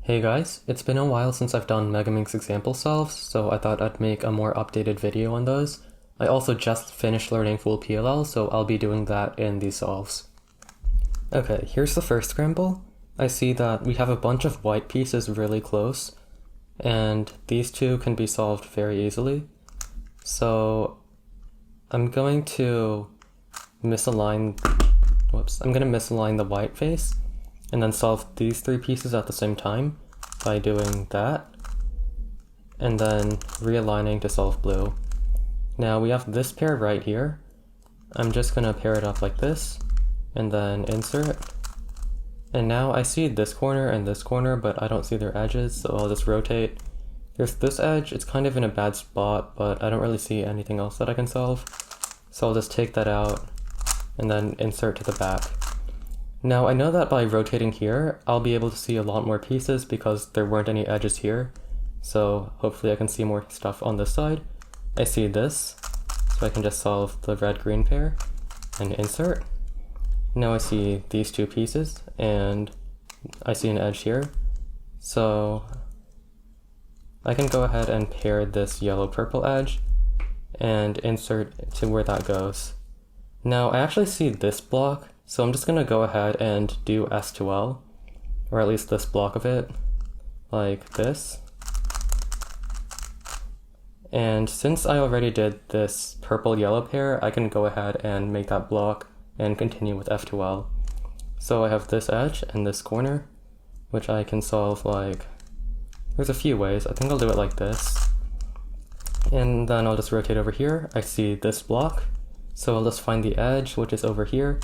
Hey guys, it's been a while since I've done Megaminx example solves, so I thought I'd make a more updated video on those. I also just finished learning full PLL, so I'll be doing that in these solves. Okay, here's the first scramble. I see that we have a bunch of white pieces really close, and these two can be solved very easily. So I'm going to misalign the white face, and then solve these three pieces at the same time by doing that, and then realigning to solve blue. Now we have this pair right here. I'm just gonna pair it up like this, and then insert. And now I see this corner and this corner, but I don't see their edges, so I'll just rotate. There's this edge, it's kind of in a bad spot, but I don't really see anything else that I can solve. So I'll just take that out, and then insert to the back. Now I know that by rotating here, I'll be able to see a lot more pieces because there weren't any edges here. So hopefully I can see more stuff on this side. I see this, so I can just solve the red-green pair and insert. Now I see these two pieces and I see an edge here. So I can go ahead and pair this yellow-purple edge and insert to where that goes. Now I actually see this block, so I'm just gonna go ahead and do S to L, or at least this block of it, like this. And since I already did this purple-yellow pair, I can go ahead and make that block and continue with F to L. So I have this edge and this corner, which I can solve like, there's a few ways. I think I'll do it like this. And then I'll just rotate over here. I see this block, so I'll just find the edge, which is over here,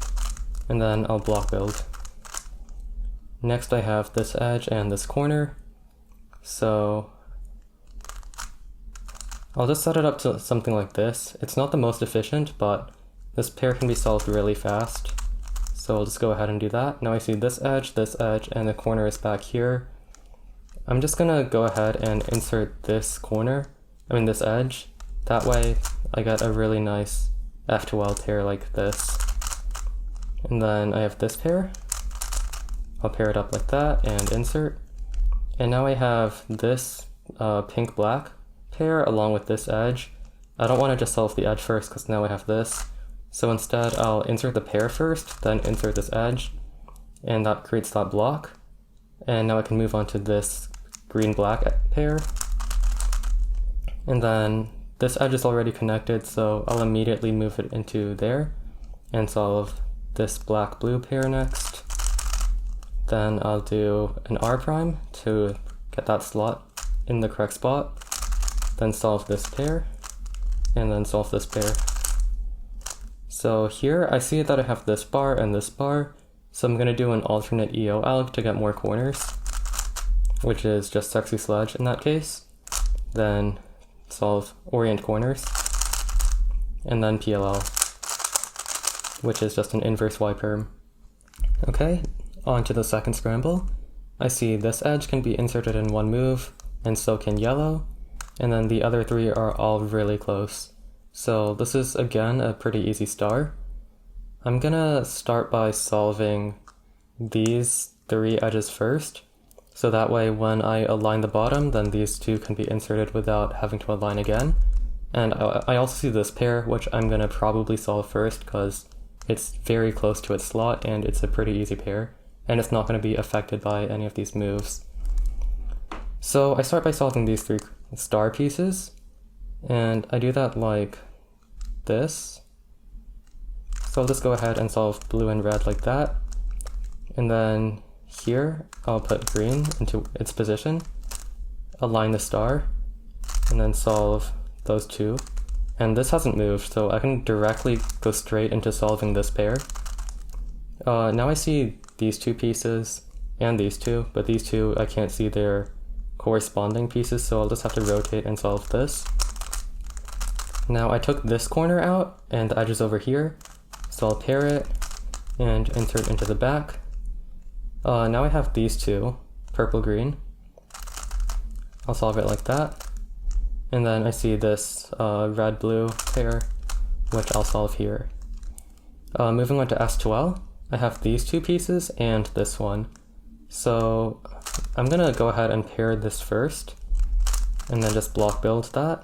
and then I'll block build. Next I have this edge and this corner, so I'll just set it up to something like this. It's not the most efficient, but this pair can be solved really fast, so I'll just go ahead and do that. Now I see this edge, and the corner is back here. I'm just gonna go ahead and insert this edge. That way I get a really nice F to L pair like this. And then I have this pair. I'll pair it up like that and insert. And now I have this pink-black pair along with this edge. I don't want to just solve the edge first because now I have this. So instead I'll insert the pair first, then insert this edge, and that creates that block. And now I can move on to this green-black pair. And then this edge is already connected, so I'll immediately move it into there and solve this black-blue pair next. Then I'll do an R prime to get that slot in the correct spot. Then solve this pair, and then solve this pair. So here I see that I have this bar and this bar, so I'm gonna do an alternate EO alg to get more corners, which is just sexy sledge in that case. Then solve orient corners, and then PLL, which is just an inverse Y perm. Okay, on to the second scramble. I see this edge can be inserted in one move, and so can yellow, and then the other three are all really close. So this is again a pretty easy star. I'm gonna start by solving these three edges first, so that way when I align the bottom, then these two can be inserted without having to align again. And I also see this pair, which I'm gonna probably solve first because it's very close to its slot and it's a pretty easy pair, and it's not gonna be affected by any of these moves. So I start by solving these three star pieces, and I do that like this. So I'll just go ahead and solve blue and red like that. And then here, I'll put green into its position, align the star, and then solve those two. And this hasn't moved, so I can directly go straight into solving this pair. Now I see these two pieces and these two, but these two I can't see their corresponding pieces, so I'll just have to rotate and solve this. Now I took this corner out and the edge is over here, so I'll pair it and insert into the back. Now I have these two, purple-green. I'll solve it like that. And then I see this red-blue pair, which I'll solve here. Moving on to S to L, I have these two pieces and this one. So I'm gonna go ahead and pair this first, and then just block build that.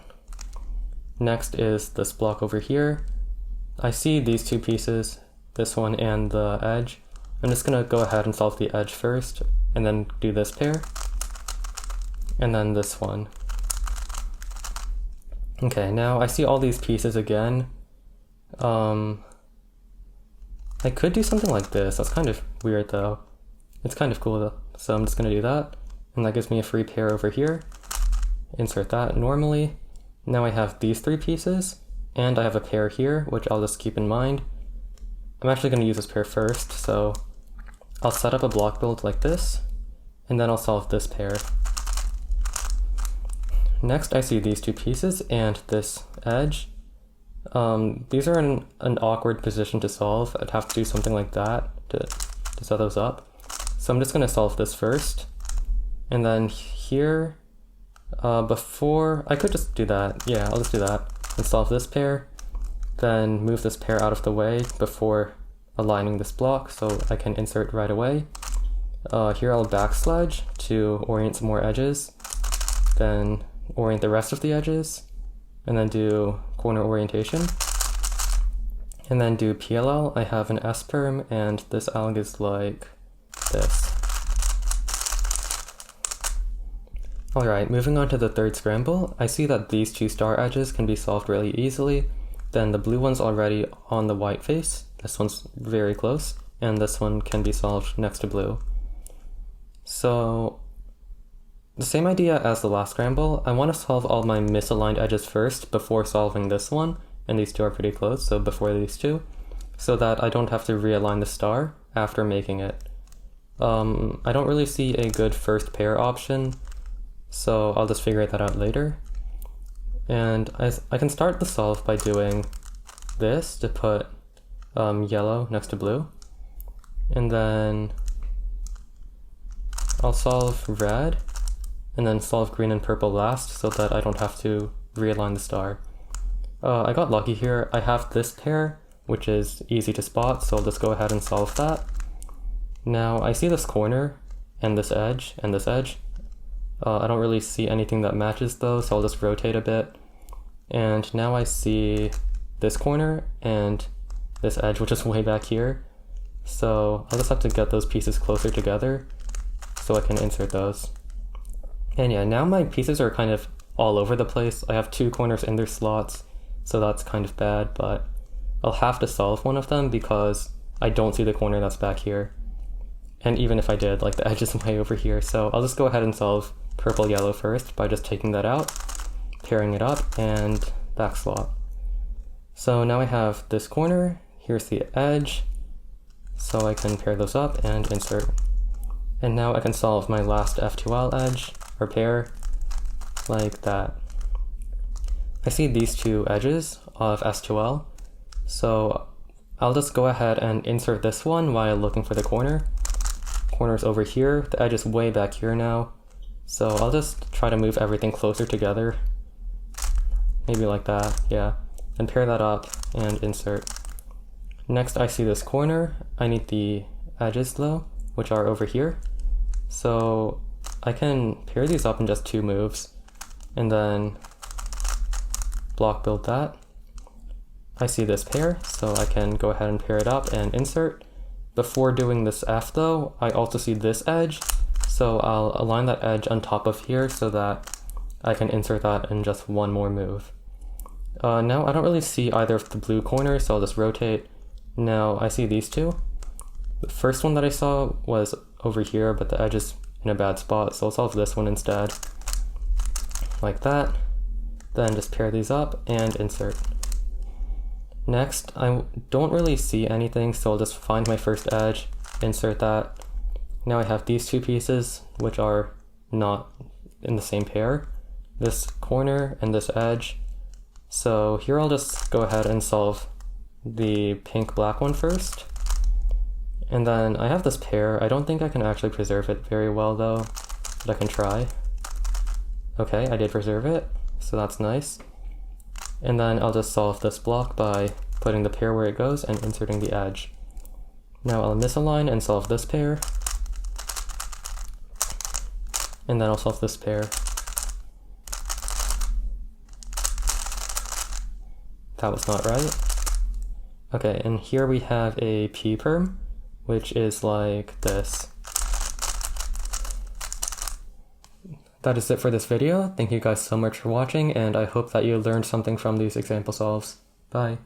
Next is this block over here. I see these two pieces, this one and the edge. I'm just gonna go ahead and solve the edge first, and then do this pair, and then this one. Okay, now I see all these pieces again. I could do something like this. That's kind of weird though. It's kind of cool though. So I'm just gonna do that, and that gives me a free pair over here. Insert that normally. Now I have these three pieces, and I have a pair here, which I'll just keep in mind. I'm actually gonna use this pair first, so I'll set up a block build like this, and then I'll solve this pair. Next I see these two pieces and this edge. These are in an awkward position to solve. I'd have to do something like that to set those up. So I'm just gonna solve this first. And then here, before, I could just do that. Yeah, I'll just do that and solve this pair. Then move this pair out of the way before aligning this block so I can insert right away. Here I'll backslide to orient some more edges. Then orient the rest of the edges, and then do corner orientation, and then do PLL. I have an S-perm, and this alg is like this. Alright, moving on to the third scramble, I see that these two star edges can be solved really easily. Then the blue one's already on the white face, this one's very close, and this one can be solved next to blue. So the same idea as the last scramble, I want to solve all my misaligned edges first before solving this one, and these two are pretty close, so before these two, so that I don't have to realign the star after making it. I don't really see a good first pair option, so I'll just figure that out later. And I can start the solve by doing this to put yellow next to blue, and then I'll solve red, and then solve green and purple last so that I don't have to realign the star. I got lucky here. I have this pair, which is easy to spot, so I'll just go ahead and solve that. Now I see this corner and this edge and this edge. I don't really see anything that matches though, so I'll just rotate a bit. And now I see this corner and this edge, which is way back here. So I'll just have to get those pieces closer together so I can insert those. And yeah, now my pieces are kind of all over the place. I have two corners in their slots, so that's kind of bad, but I'll have to solve one of them because I don't see the corner that's back here. And even if I did, like the edge is way over here, so I'll just go ahead and solve purple yellow first by just taking that out, pairing it up, and back slot. So now I have this corner, here's the edge, so I can pair those up and insert. And now I can solve my last F2L edge, or pair, like that. I see these two edges of S2L, so I'll just go ahead and insert this one while looking for the corner. Corner's over here, the edge is way back here now, so I'll just try to move everything closer together, maybe like that, yeah, and pair that up and insert. Next I see this corner. I need the edges though, which are over here, so I can pair these up in just two moves, and then block build that. I see this pair, so I can go ahead and pair it up and insert. Before doing this F though, I also see this edge, so I'll align that edge on top of here so that I can insert that in just one more move. Now I don't really see either of the blue corners, so I'll just rotate. Now I see these two. The first one that I saw was over here, but the edge is in a bad spot, so I'll solve this one instead. Like that. Then just pair these up and insert. Next, I don't really see anything, so I'll just find my first edge, insert that. Now I have these two pieces, which are not in the same pair. This corner and this edge. So here I'll just go ahead and solve the pink-black one first. And then I have this pair. I don't think I can actually preserve it very well though, but I can try. Okay, I did preserve it, so that's nice. And then I'll just solve this block by putting the pair where it goes and inserting the edge. Now I'll misalign and solve this pair. And then I'll solve this pair. That was not right. Okay, and here we have a p-perm, which is like this. That is it for this video. Thank you guys so much for watching, and I hope that you learned something from these example solves. Bye.